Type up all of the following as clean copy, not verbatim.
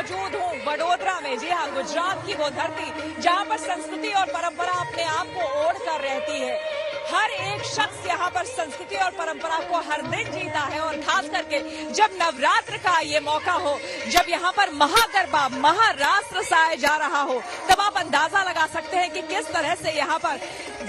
मौजूद हूँ वडोदरा में। जी हाँ, गुजरात की वो धरती जहाँ पर संस्कृति और परंपरा अपने आप को ओढ़ कर रहती है। हर एक शख्स यहाँ पर संस्कृति और परंपरा को हर दिन जीता है और खास करके जब नवरात्र का ये मौका हो, जब यहाँ पर महागरबा महारास रसाया जा रहा हो, तब आप अंदाजा लगा सकते हैं कि किस तरह से यहाँ पर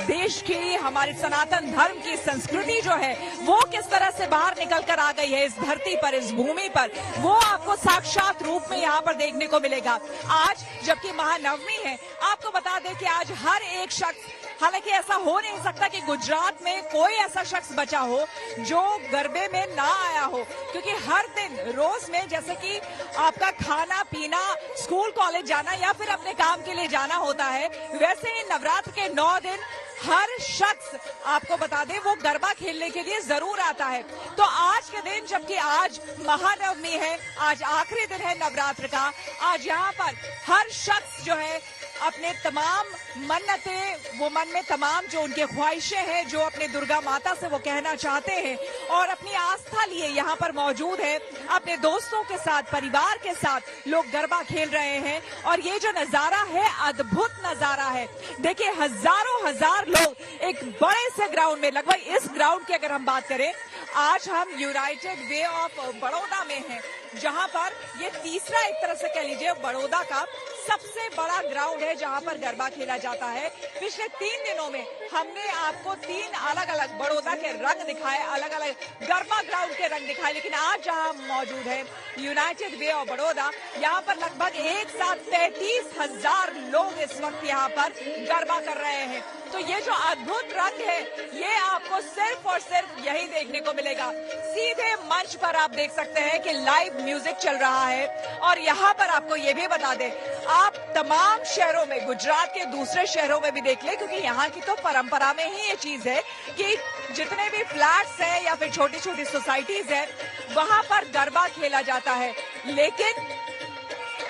देश की हमारी सनातन धर्म की संस्कृति जो है वो किस तरह से बाहर निकल कर आ गई है इस धरती पर, इस भूमि पर। वो आपको साक्षात रूप में यहाँ पर देखने को मिलेगा। आज जबकि महानवमी है, आपको बता दें कि आज हर एक शख्स, हालांकि ऐसा हो नहीं सकता कि गुजरात में कोई ऐसा शख्स बचा हो जो गरबे में ना आया हो, क्योंकि हर दिन रोज में जैसे कि आपका खाना पीना, स्कूल कॉलेज जाना या फिर अपने काम के लिए जाना होता है, वैसे ही नवरात्र के 9 दिन हर शख्स, आपको बता दें, वो गरबा खेलने के लिए जरूर आता है। तो आज के दिन, जबकि आज महानवमी है, आज आखिरी दिन है नवरात्र का, आज यहाँ पर हर शख्स जो है अपने तमाम मन्नतें, वो मन में तमाम जो उनके ख्वाहिशें हैं, जो अपने दुर्गा माता से वो कहना चाहते हैं और अपनी आस्था लिए यहाँ पर मौजूद है। अपने दोस्तों के साथ, परिवार के साथ लोग गरबा खेल रहे हैं और ये जो नजारा है, अद्भुत नजारा है। देखिए, हजारों हजार लोग एक बड़े से ग्राउंड में, लगभग इस ग्राउंड की अगर हम बात करें, आज हम यूनाइटेड वे ऑफ बड़ौदा में हैं, जहां पर ये तीसरा, एक तरह से कह लीजिए, बड़ौदा का सबसे बड़ा ग्राउंड है जहां पर गरबा खेला जाता है। पिछले 3 दिनों में हमने आपको 3 अलग अलग बड़ौदा के रंग दिखाए, अलग अलग गरबा ग्राउंड के रंग दिखाए, लेकिन आज जहां मौजूद है यूनाइटेड वे ऑफ बड़ौदा, यहाँ पर लगभग एक साथ 33,000 लोग इस वक्त यहाँ पर गरबा कर रहे हैं। तो ये जो अद्भुत रंग है, ये आपको सिर्फ और सिर्फ यही देखने को मिलेगा। सीधे मंच पर आप देख सकते हैं कि लाइव म्यूजिक चल रहा है और यहाँ पर आपको ये भी बता दें, आप तमाम शहरों में, गुजरात के दूसरे शहरों में भी देख ले, क्योंकि यहाँ की तो परंपरा में ही ये चीज है कि जितने भी फ्लैट्स हैं या फिर छोटी छोटी सोसाइटीज हैं, वहां पर गरबा खेला जाता है। लेकिन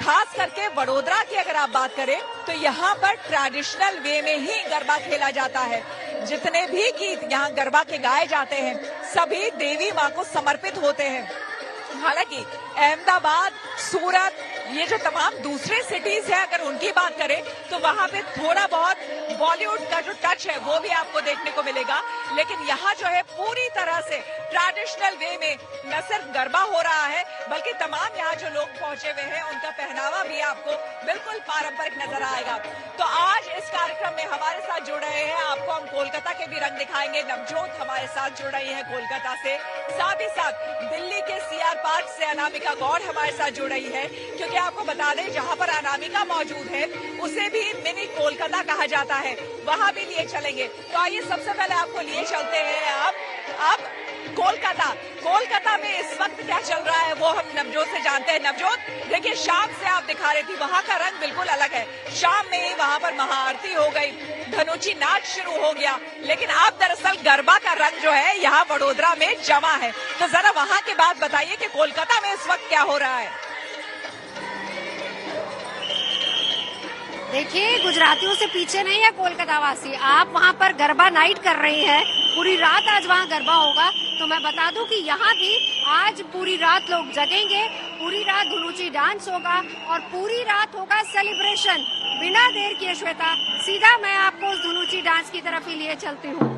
खास करके वडोदरा की अगर आप बात करें तो यहाँ पर ट्रेडिशनल वे में ही गरबा खेला जाता है। जितने भी गीत यहाँ गरबा के गाए जाते हैं, सभी देवी माँ को समर्पित होते हैं। हालांकि अहमदाबाद, सूरत, ये जो तमाम दूसरे सिटीज है, अगर उनकी बात करें तो वहां पे थोड़ा बहुत बॉलीवुड का जो टच है वो भी आपको देखने को मिलेगा। लेकिन यहाँ जो है पूरी तरह से ट्रेडिशनल वे में न सिर्फ गरबा हो रहा है, बल्कि तमाम यहाँ जो लोग पहुंचे हुए हैं, उनका पहनावा भी आपको बिल्कुल पारंपरिक नजर आएगा। तो आज इस कार्यक्रम में हमारे साथ जुड़ रहे हैं, आपको हम कोलकाता के भी रंग दिखाएंगे। नवजोत हमारे साथ जुड़ रही है कोलकाता से, साथ ही साथ दिल्ली के सीआर पार्क से अनामिका गौड़ हमारे साथ जुड़ रही है, क्योंकि आपको बता दें, जहां पर अनामिका मौजूद है उसे भी मिनी कोलकाता कहा जाता है, वहां भी लिए चलेंगे। तो आइए सबसे पहले आपको लिए चलते हैं अब कोलकाता में इस वक्त क्या चल रहा है वो हम नवजोत से जानते हैं। नवजोत, देखिए, शाम से आप दिखा रही थी, वहां का रंग बिल्कुल अलग है। शाम में ही वहां पर महाआरती हो गई, धनुची नाच शुरू हो गया, लेकिन अब दरअसल गरबा का रंग जो है यहाँ वडोदरा में जमा है। तो जरा वहां की बात बताइए कि कोलकाता में इस वक्त क्या हो रहा है। देखिए, गुजरातियों से पीछे नहीं है कोलकाता वासी। आप वहाँ पर गरबा नाइट कर रही हैं, पूरी रात आज वहाँ गरबा होगा। तो मैं बता दूं कि यहाँ भी आज पूरी रात लोग जगेंगे, पूरी रात धुनुची डांस होगा और पूरी रात होगा सेलिब्रेशन। बिना देर किए श्वेता, सीधा मैं आपको उस धुनुची डांस की तरफ ही लिए चलती हूँ।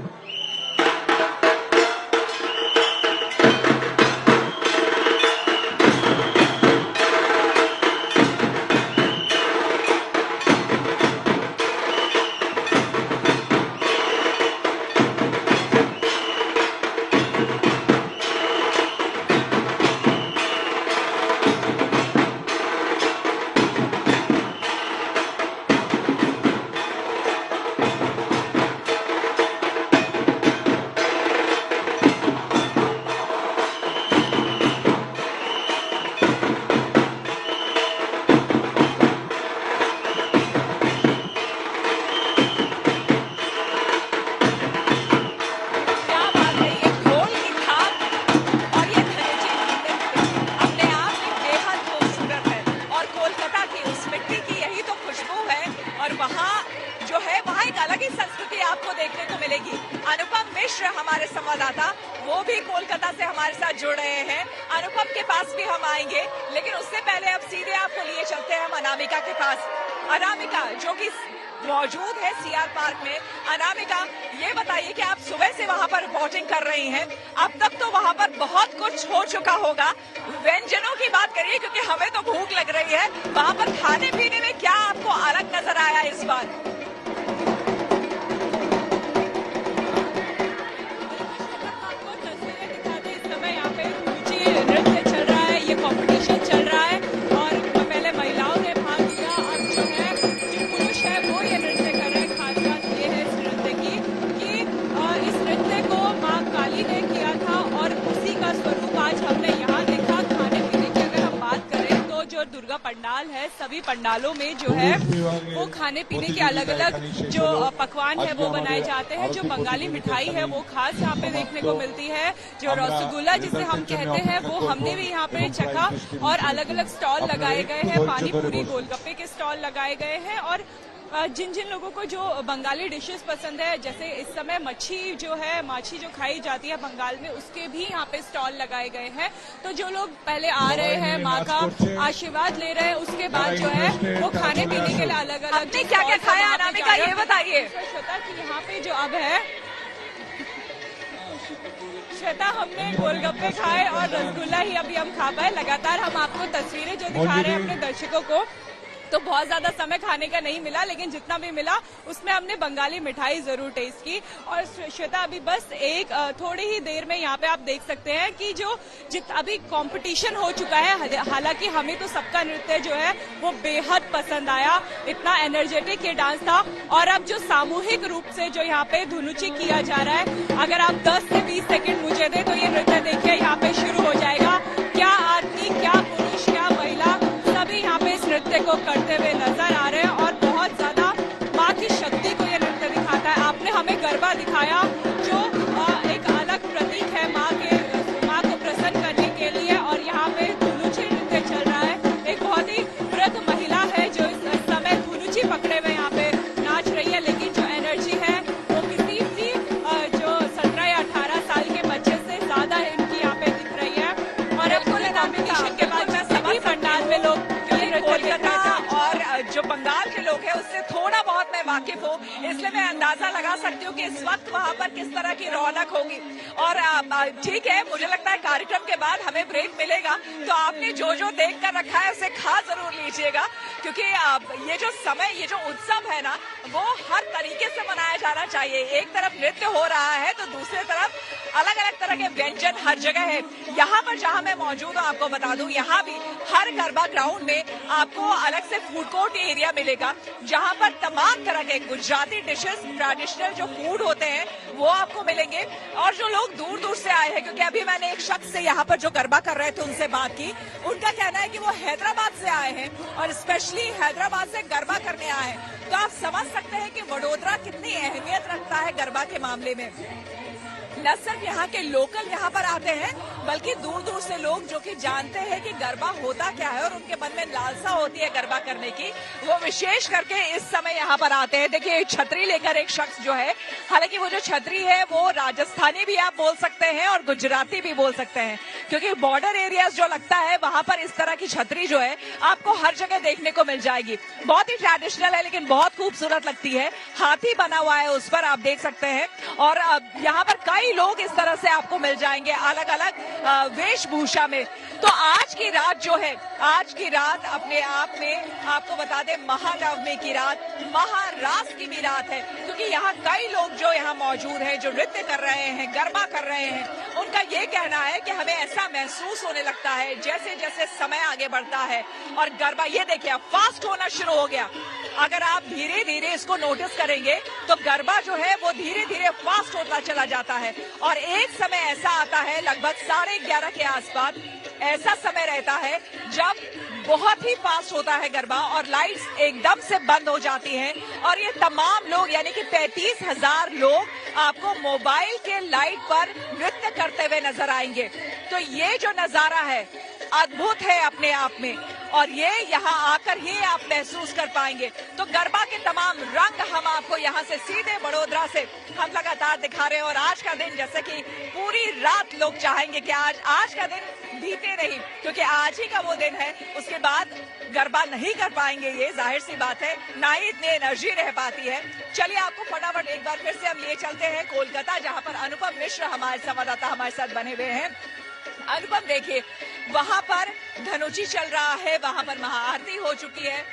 मिश्र हमारे संवाददाता, वो भी कोलकाता से हमारे साथ जुड़ रहे हैं। अनुपम के पास भी हम आएंगे, लेकिन उससे पहले अब सीधे आपको लिए चलते हैं हम अनामिका के पास। अनामिका जो कि मौजूद है सीआर पार्क में। अनामिका, ये बताइए कि आप सुबह से वहां पर रिपोर्टिंग कर रही हैं, अब तक तो वहां पर बहुत कुछ हो चुका होगा। व्यंजनों की बात करिए, क्योंकि हमें तो भूख लग रही है। वहां पर खाने पीने में क्या आपको अलग नजर आया इस बार? नृत्य चल रहा है, ये कंपटीशन चल रहा है और पहले महिलाओं ने भाग लिया, अब जो है जो पुरुष है वो ये नृत्य कर रहे हैं। खास बात ये है इस नृत्य की कि इस नृत्य को माँ काली ने किया था और उसी का स्वरूप आज हमने यहाँ देखा। खाने पीने की अगर हम बात करें तो जो दुर्गा पंडाल है, सभी पंडालों में जो है वो खाने पीने के अलग अलग जो पकवान है वो बनाए जाते हैं। जो बंगाली मिठाई है वो खास यहाँ पे देखने को मिलती है। जो रसगुल्ला जिसे हम कहते हैं वो हमने भी यहाँ पे चखा और अलग अलग स्टॉल लगाए गए हैं। पानी पूरी, गोलगप्पे के स्टॉल लगाए गए हैं और जिन जिन लोगों को जो बंगाली डिशेस पसंद है, जैसे इस समय मच्छी जो है, माछी जो खाई जाती है बंगाल में, उसके भी यहाँ पे स्टॉल लगाए गए हैं। तो जो लोग पहले आ रहे हैं, माँ का आशीर्वाद ले रहे हैं, उसके बाद जो है वो खाने पीने के लिए अलग अलग। आपने क्या क्या खाया अनामिका, ये बताइए। श्वेता की यहाँ पे जो अब है, श्वेता, हमने गोलगप्पे खाए और रसगुल्ला ही अभी हम खा पाए। लगातार हम आपको तस्वीरें जो दिखा रहे हैं अपने दर्शकों को, तो बहुत ज्यादा समय खाने का नहीं मिला, लेकिन जितना भी मिला उसमें हमने बंगाली मिठाई जरूर टेस्ट की। और श्वेता, अभी बस एक थोड़ी ही देर में यहाँ पे आप देख सकते हैं कि जो अभी कंपटीशन हो चुका है। हालांकि हमें तो सबका नृत्य जो है वो बेहद पसंद आया, इतना एनर्जेटिक ये डांस था। और अब जो सामूहिक रूप से जो यहाँ पे धुनुची किया जा रहा है, अगर आप 10 से 20 सेकेंड मुझे दे तो ये नृत्य देखिए यहाँ पे शुरू हो जाएगा। क्या आदमी, क्या पुरुष, क्या महिला, सभी यहाँ पे इस नृत्य को करते हुए नजर आ रहे हैं और बहुत ज्यादा माँ की शक्ति को ये नृत्य दिखाता है। आपने हमें गरबा दिखाया जो एक अलग प्रतीक है माँ को प्रसन्न करने के लिए, और यहाँ पे धुनुची नृत्य चल रहा है। एक बहुत ही वृद्ध महिला है जो इस समय धुनुची पकड़े हुए यहाँ पे नाच रही है, लेकिन जो एनर्जी है वो किसी भी जो 17 या 18 साल के बच्चे से ज्यादा इनकी यहाँ पे दिख रही है। और अब कॉम्पिटिशन के बाद मैं सभी पंडाल में लोग कोलकाता और जो बंगाल के लोग हैं उससे थोड़ा बहुत मैं वाकिफ हूँ, इसलिए मैं अंदाजा लगा सकती हूँ कि इस वक्त वहाँ पर किस तरह की रौनक होगी। और ठीक है, मुझे लगता है कार्यक्रम के बाद हमें ब्रेक मिलेगा, तो आपने जो जो देख कर रखा है उसे खा जरूर लीजिएगा, क्योंकि ये जो समय, ये जो उत्सव है ना, वो हर तरीके से मनाया जाना चाहिए। एक तरफ नृत्य हो रहा है तो दूसरी तरफ अलग अलग तरह के व्यंजन हर जगह है। यहाँ पर जहाँ मैं मौजूद हूँ, आपको बता दूं, यहाँ भी हर गरबा ग्राउंड में आपको अलग से फूड कोर्ट एरिया मिलेगा, जहाँ पर तमाम तरह के गुजराती डिशेस, ट्रेडिशनल जो फूड होते हैं वो आपको मिलेंगे। और जो लोग दूर दूर से आए हैं, क्योंकि अभी मैंने एक शख्स से यहाँ पर जो गरबा कर रहे थे उनसे बात की, उनका कहना है कि वो हैदराबाद से आए हैं और स्पेशली हैदराबाद से गरबा करने आए हैं। तो आप समझ सकते हैं कि वडोदरा कितनी अहमियत रखता है गरबा के मामले में। न सिर्फ यहाँ के लोकल यहाँ पर आते हैं, बल्कि दूर दूर से लोग जो कि जानते हैं कि गरबा होता क्या है और उनके मन में लालसा होती है गरबा करने की, वो विशेष करके इस समय यहाँ पर आते हैं। देखिए, छतरी लेकर एक शख्स जो है, हालांकि वो जो छतरी है वो राजस्थानी भी आप बोल सकते हैं और गुजराती भी बोल सकते हैं, क्योंकि बॉर्डर एरियाज जो लगता है वहां पर इस तरह की छतरी जो है आपको हर जगह देखने को मिल जाएगी। बहुत ही ट्रेडिशनल है, लेकिन बहुत खूबसूरत लगती है। हाथी बना हुआ है उस पर, आप देख सकते हैं। और यहाँ पर कई लोग इस तरह से आपको मिल जाएंगे अलग अलग वेशभूषा में। तो आज की रात जो है, आज की रात अपने आप में आपको बता दें महानवमी की रात, महारास की भी रात है, क्योंकि यहाँ कई लोग जो यहाँ मौजूद हैं, जो नृत्य कर रहे हैं, गरबा कर रहे हैं, उनका ये कहना है कि हमें ऐसा महसूस होने लगता है जैसे जैसे समय आगे बढ़ता है और गरबा, ये देखिए, फास्ट होना शुरू हो गया। अगर आप धीरे धीरे इसको नोटिस करेंगे तो गरबा जो है वो धीरे धीरे फास्ट होता चला जाता है। और एक समय ऐसा आता है लगभग 11:30 के आसपास, ऐसा समय रहता है जब बहुत ही फास्ट होता है गरबा और लाइट्स एकदम से बंद हो जाती हैं और ये तमाम लोग, यानी कि 35,000 लोग आपको मोबाइल के लाइट पर नृत्य करते हुए नजर आएंगे। तो ये जो नजारा है अद्भुत है अपने आप में। और ये यहाँ आकर ही आप महसूस कर पाएंगे। तो गरबा के तमाम रंग हम आपको यहाँ से सीधे बड़ोदरा से हम लगातार दिखा रहे हैं। और आज का दिन जैसे कि पूरी रात लोग चाहेंगे कि आज का दिन बीते नहीं, क्योंकि आज ही का वो दिन है, उसके बाद गरबा नहीं कर पाएंगे, ये जाहिर सी बात है, ना ही इतनी एनर्जी रह पाती है। चलिए आपको फटाफट एक बार फिर से हम लिए चलते हैं कोलकाता, जहां पर अनुपम मिश्र हमारे संवाददाता हमारे साथ बने हुए हैं। अनुपम देखिए, वहां पर धनुची चल रहा है, वहां पर महाआरती हो चुकी है,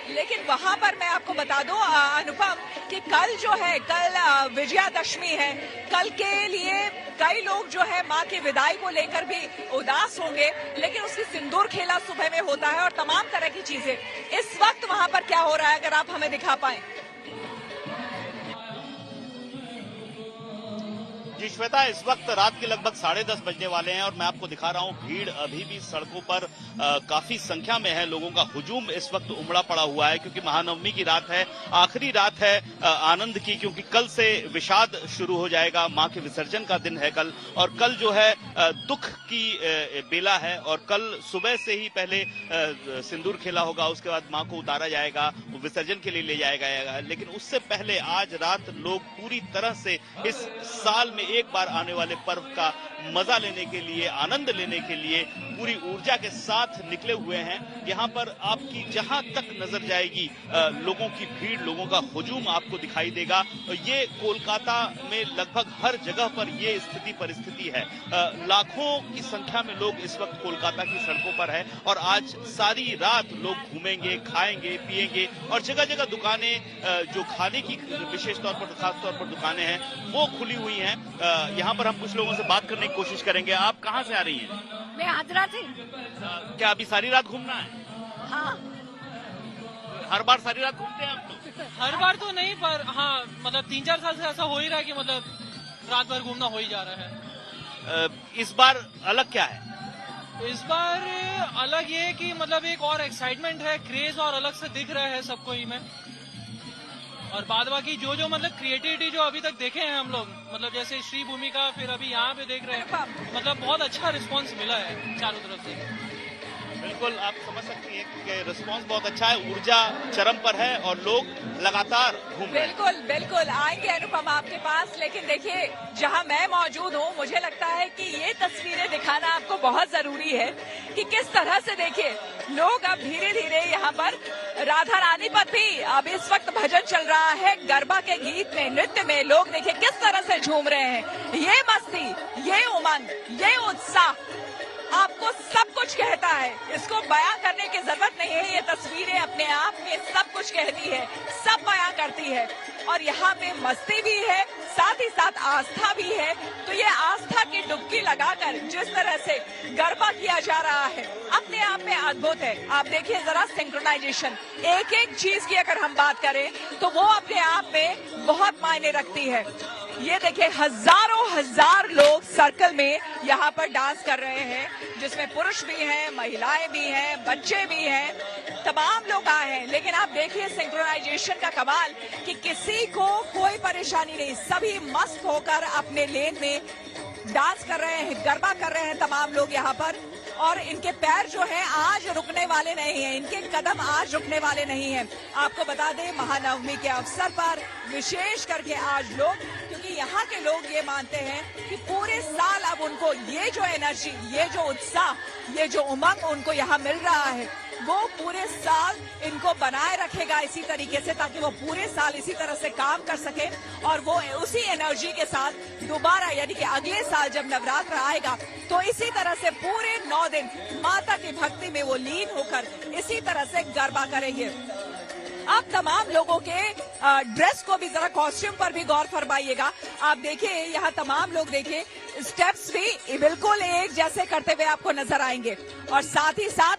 लेकिन वहां पर मैं आपको बता दूं अनुपम कि कल जो है, कल विजयादशमी है, कल के लिए कई लोग जो है मां की विदाई को लेकर भी उदास होंगे, लेकिन उसकी सिंदूर खेला सुबह में होता है और तमाम तरह की चीजें। इस वक्त वहां पर क्या हो रहा है, अगर आप हमें दिखा पाएं। जी श्वेता, इस वक्त रात के लगभग 10:30 बजने वाले हैं और मैं आपको दिखा रहा हूं भीड़ अभी भी सड़कों पर काफी संख्या में है। लोगों का हुजूम इस वक्त उमड़ा पड़ा हुआ है, क्योंकि महानवमी की रात है, आखिरी रात है आनंद की, क्योंकि कल से विषाद शुरू हो जाएगा। मां के विसर्जन का दिन है कल, और कल जो है दुख की बेला है, और कल सुबह से ही पहले सिंदूर खेला होगा, उसके बाद मां को उतारा जाएगा, विसर्जन के लिए ले जाया जाएगा। लेकिन उससे पहले आज रात लोग पूरी तरह से इस साल में एक बार आने वाले पर्व का मजा लेने के लिए, आनंद लेने के लिए पूरी ऊर्जा के साथ निकले हुए हैं। यहाँ पर आपकी जहां तक नजर जाएगी लोगों की भीड़, लोगों का हुजूम आपको दिखाई देगा। ये कोलकाता में लगभग हर जगह पर ये स्थिति परिस्थिति है। लाखों की संख्या में लोग इस वक्त कोलकाता की सड़कों पर है, और आज सारी रात लोग घूमेंगे, खाएंगे, पिएंगे, और जगह जगह दुकानें जो खाने की विशेष तौर पर, खास तौर पर दुकानें हैं, वो खुली हुई हैं। यहाँ पर हम कुछ लोगों से बात करने की कोशिश करेंगे। आप कहाँ से आ रही हैं? मैं आगरा से। क्या अभी सारी रात घूमना है? हाँ। हर बार सारी रात घूमते हैं आप लोग? हर बार तो नहीं, पर हाँ मतलब 3-4 साल से ऐसा हो ही रहा है कि मतलब रात भर घूमना हो ही जा रहा है। इस बार अलग क्या है? इस बार अलग ये है कि मतलब एक और एक्साइटमेंट है, क्रेज और अलग से दिख रहा है सबको ही में। और बाद बाकी जो मतलब क्रिएटिविटी जो अभी तक देखे हैं हम लोग, मतलब जैसे श्री भूमि का, फिर अभी यहाँ पे देख रहे हैं, मतलब बहुत अच्छा रिस्पांस मिला है चारों तरफ से। बिल्कुल, आप समझ सकती हैं कि रिस्पांस बहुत अच्छा है, ऊर्जा चरम पर है और लोग लगातार घूम रहे हैं। बिल्कुल आएंगे अनुपम आपके पास, लेकिन देखिए जहां मैं मौजूद हूं, मुझे लगता है कि ये तस्वीरें दिखाना आपको बहुत जरूरी है कि किस तरह से देखिए लोग अब धीरे धीरे यहाँ पर राधा रानी पर भी अब इस वक्त भजन चल रहा है, गरबा के गीत में, नृत्य में लोग देखिए किस तरह से झूम रहे हैं। ये मस्ती, ये उमंग, ये उत्साह आपको सब कुछ कहता है, इसको बयां करने की जरूरत नहीं है। ये तस्वीरें अपने आप में सब कुछ कहती है, सब बयां करती है। और यहाँ पे मस्ती भी है, साथ ही साथ आस्था भी है। तो ये आस्था की डुबकी लगाकर जिस तरह से गरबा किया जा रहा है, अपने आप में अद्भुत है। आप देखिए जरा सिंक्रोनाइजेशन, एक एक चीज की अगर हम बात करें तो वो अपने आप में बहुत मायने रखती है। ये देखिए हजारों हजार लोग सर्कल में यहाँ पर डांस कर रहे हैं, जिसमें पुरुष भी हैं, महिलाएं भी हैं, बच्चे भी हैं, तमाम लोग आए हैं। लेकिन आप देखिए सिंक्रोनाइजेशन का कमाल कि किसी को कोई परेशानी नहीं, सभी मस्त होकर अपने लेन में डांस कर रहे हैं, गरबा कर रहे हैं तमाम लोग यहाँ पर। और इनके पैर जो हैं आज रुकने वाले नहीं हैं, इनके कदम आज रुकने वाले नहीं हैं। आपको बता दें महानवमी के अवसर पर विशेष करके आज लोग, क्योंकि यहाँ के लोग ये मानते हैं कि पूरे साल अब उनको ये जो एनर्जी, ये जो उत्साह, ये जो उमंग उनको यहाँ मिल रहा है, वो पूरे साल इनको बनाए रखेगा इसी तरीके से, ताकि वो पूरे साल इसी तरह से काम कर सके और वो उसी एनर्जी के साथ दोबारा यानी कि अगले साल जब नवरात्र आएगा तो इसी तरह से पूरे 9 दिन माता की भक्ति में वो लीन होकर इसी तरह से गरबा करेंगे। आप तमाम लोगों के ड्रेस को भी जरा, कॉस्ट्यूम पर भी गौर फरमाइएगा। आप देखिए यहाँ तमाम लोग देखिए स्टेप्स भी बिल्कुल एक जैसे करते हुए आपको नजर आएंगे, और साथ ही साथ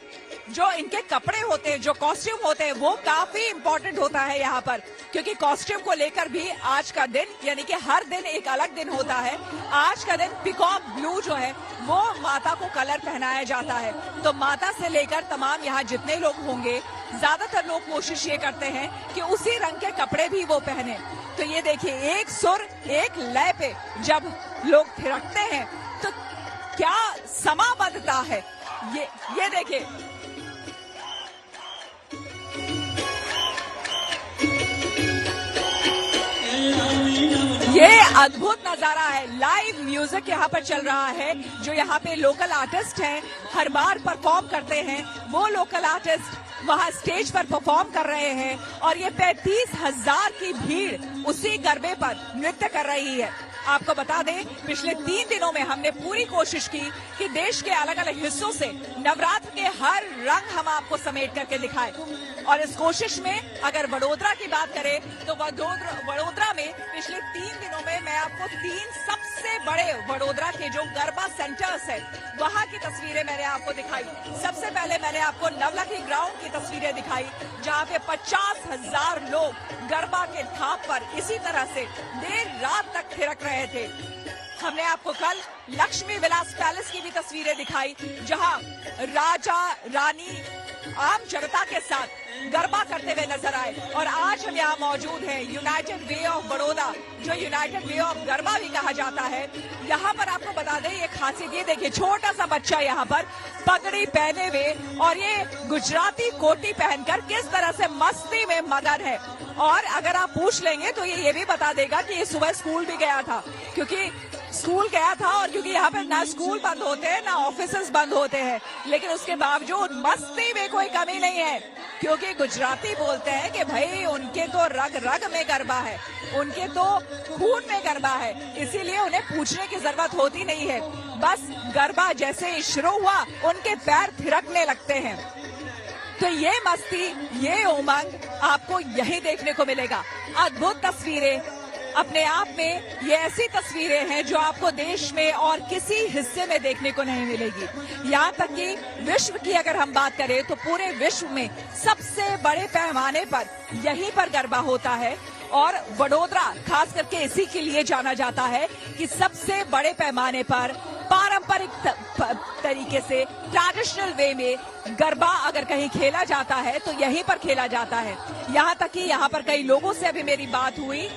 जो इनके कपड़े होते हैं, जो कॉस्ट्यूम होते हैं, वो काफी इम्पोर्टेंट होता है यहाँ पर, क्योंकि कॉस्ट्यूम को लेकर भी आज का दिन यानी कि हर दिन एक अलग दिन होता है। आज का दिन पीकॉक ब्लू जो है वो माता को कलर पहनाया जाता है। तो माता से लेकर तमाम यहाँ जितने लोग होंगे, ज्यादातर लोग कोशिश ये करते हैं कि उसी रंग के कपड़े भी वो पहने। तो ये देखिए एक सुर एक लय पे जब लोग थिरकते हैं तो क्या समाबद्धता है। ये देखिए, ये अद्भुत नजारा है। लाइव म्यूजिक यहाँ पर चल रहा है। जो यहाँ पे लोकल आर्टिस्ट हैं, हर बार परफॉर्म करते हैं, वो लोकल आर्टिस्ट वहाँ स्टेज पर परफॉर्म कर रहे हैं और ये 35,000 की भीड़ उसी गरबे पर नृत्य कर रही है। आपको बता दें, पिछले 3 दिनों में हमने पूरी कोशिश की कि देश के अलग अलग हिस्सों से नवरात्र के हर रंग हम आपको समेट करके दिखाएं। और इस कोशिश में अगर वडोदरा की बात करें तो वडोदरा में पिछले 3 दिनों में मैं आपको 3 सबसे बड़े वडोदरा के जो गरबा सेंटर्स है वहां की तस्वीरें मैंने आपको दिखाई। सबसे पहले मैंने आपको नवलखी ग्राउंड की तस्वीरें दिखाई, जहां पे 50,000 लोग गरबा के थाप पर इसी तरह से देर रात तक थिरक रहे थे। हमने आपको कल लक्ष्मी विलास पैलेस की भी तस्वीरें दिखाई, जहां राजा रानी आम जनता के साथ गरबा करते हुए नजर आए। और आज हम यहाँ मौजूद हैं यूनाइटेड वे ऑफ बड़ौदा, जो यूनाइटेड वे ऑफ गरबा भी कहा जाता है। यहाँ पर आपको बता दें, ये खासियत ये देखिए, छोटा सा बच्चा यहाँ पर पगड़ी पहने हुए और ये गुजराती कोटी पहनकर किस तरह से मस्ती में मगन है। और अगर आप पूछ लेंगे तो ये भी बता देगा कि ये सुबह स्कूल भी गया था, क्योंकि स्कूल गया था और क्योंकि यहाँ पे ना स्कूल बंद होते हैं ना ऑफिसेज बंद होते हैं, लेकिन उसके बावजूद मस्ती में कोई कमी नहीं है। क्योंकि गुजराती बोलते हैं कि भाई उनके तो रग रग में गरबा है, उनके तो खून में गरबा है, इसीलिए उन्हें पूछने की जरूरत होती नहीं है। बस गरबा जैसे ही शुरू हुआ उनके पैर थिरकने लगते हैं। तो ये मस्ती, ये उमंग आपको यही देखने को मिलेगा। अद्भुत तस्वीरें अपने आप में, ये ऐसी तस्वीरें हैं जो आपको देश में और किसी हिस्से में देखने को नहीं मिलेगी। यहाँ तक कि विश्व की अगर हम बात करें तो पूरे विश्व में सबसे बड़े पैमाने पर यहीं पर गरबा होता है। और वडोदरा खास करके इसी के लिए जाना जाता है कि सबसे बड़े पैमाने पर पारंपरिक तरीके से ट्रेडिशनल वे में गरबा अगर कहीं खेला जाता है तो यहीं पर खेला जाता है। यहाँ तक कि यहाँ पर कई लोगों से अभी मेरी बात हुई,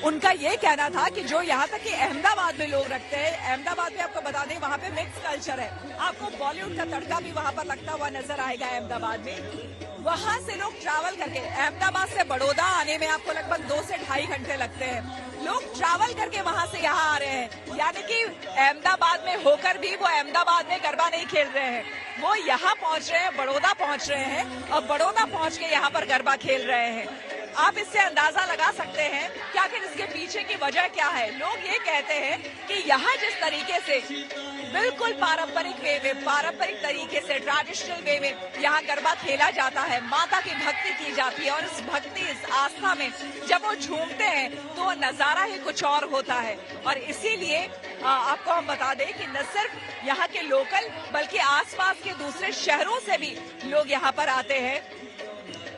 उनका ये कहना था कि जो यहाँ तक कि अहमदाबाद में लोग रखते हैं, अहमदाबाद में आपको बता दें वहाँ पे मिक्स कल्चर है, आपको बॉलीवुड का तड़का भी वहाँ पर लगता हुआ नजर आएगा अहमदाबाद में। वहाँ से लोग ट्रैवल करके अहमदाबाद से बड़ौदा आने में आपको लगभग 2 से ढाई घंटे लगते हैं। लोग ट्रैवल करके वहाँ से यहाँ आ रहे हैं, यानी कि अहमदाबाद में होकर भी वो अहमदाबाद में गरबा नहीं खेल रहे हैं, वो यहाँ पहुँच रहे हैं, बड़ौदा पहुँच रहे हैं और बड़ौदा पहुँच के यहाँ पर गरबा खेल रहे हैं। आप इससे अंदाजा लगा सकते हैं कि आखिर इसके पीछे की वजह क्या है। लोग ये कहते हैं कि यहाँ जिस तरीके से बिल्कुल पारंपरिक वे में, पारंपरिक तरीके से ट्रेडिशनल वे में यहाँ गरबा खेला जाता है, माता की भक्ति की जाती है और इस भक्ति, इस आस्था में जब वो झूमते हैं तो वो नजारा ही कुछ और होता है। और इसीलिए आपको हम बता दें कि न सिर्फ यहाँ के लोकल बल्कि आसपास के दूसरे शहरों से भी लोग यहाँ पर आते हैं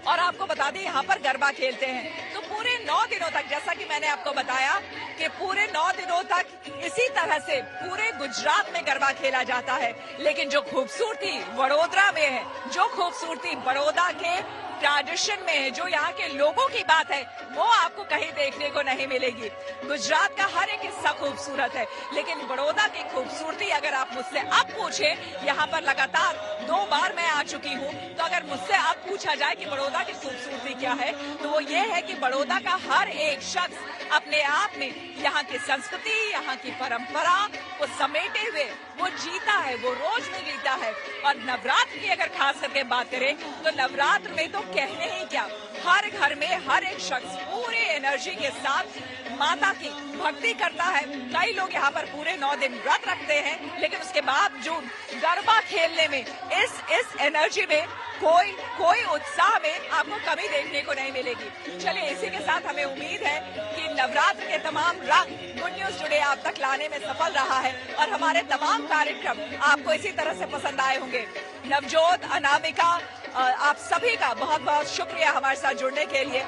और आपको बता दें यहाँ पर गरबा खेलते हैं। तो पूरे 9 दिनों तक, जैसा कि मैंने आपको बताया कि पूरे 9 दिनों तक इसी तरह से पूरे गुजरात में गरबा खेला जाता है। लेकिन जो खूबसूरती वडोदरा में है, जो खूबसूरती बड़ौदा के ट्रेडिशन में है, जो यहाँ के लोगों की बात है, वो आपको कहीं देखने को नहीं मिलेगी। गुजरात का हर एक हिस्सा खूबसूरत है, लेकिन बड़ौदा की खूबसूरती अगर आप मुझसे अब पूछें, यहाँ पर लगातार 2 बार मैं आ चुकी हूँ, तो अगर मुझसे अब पूछा जाए कि बड़ौदा की खूबसूरती क्या है, तो वो ये है कि बड़ौदा का हर एक शख्स अपने आप में यहाँ की संस्कृति, यहाँ की परंपरा को समेटे हुए वो जीता है, वो रोज में जीता है। और नवरात्र की अगर खास करके बात करें तो नवरात्र में तो कहने ही क्या, हर घर में हर एक शख्स पूरे एनर्जी के साथ माता की भक्ति करता है। कई लोग यहाँ पर पूरे 9 दिन व्रत रखते हैं, लेकिन उसके बावजूद गरबा खेलने में इस एनर्जी में कोई उत्साह में आपको कमी देखने को नहीं मिलेगी। चलिए, इसी के साथ हमें उम्मीद है कि नवरात्र के तमाम रंग गुड न्यूज टुडे आप तक लाने में सफल रहा है और हमारे तमाम कार्यक्रम आपको इसी तरह से पसंद आए होंगे। नवजोत, अनामिका, आप सभी का बहुत बहुत शुक्रिया हमारे साथ जुड़ने के लिए।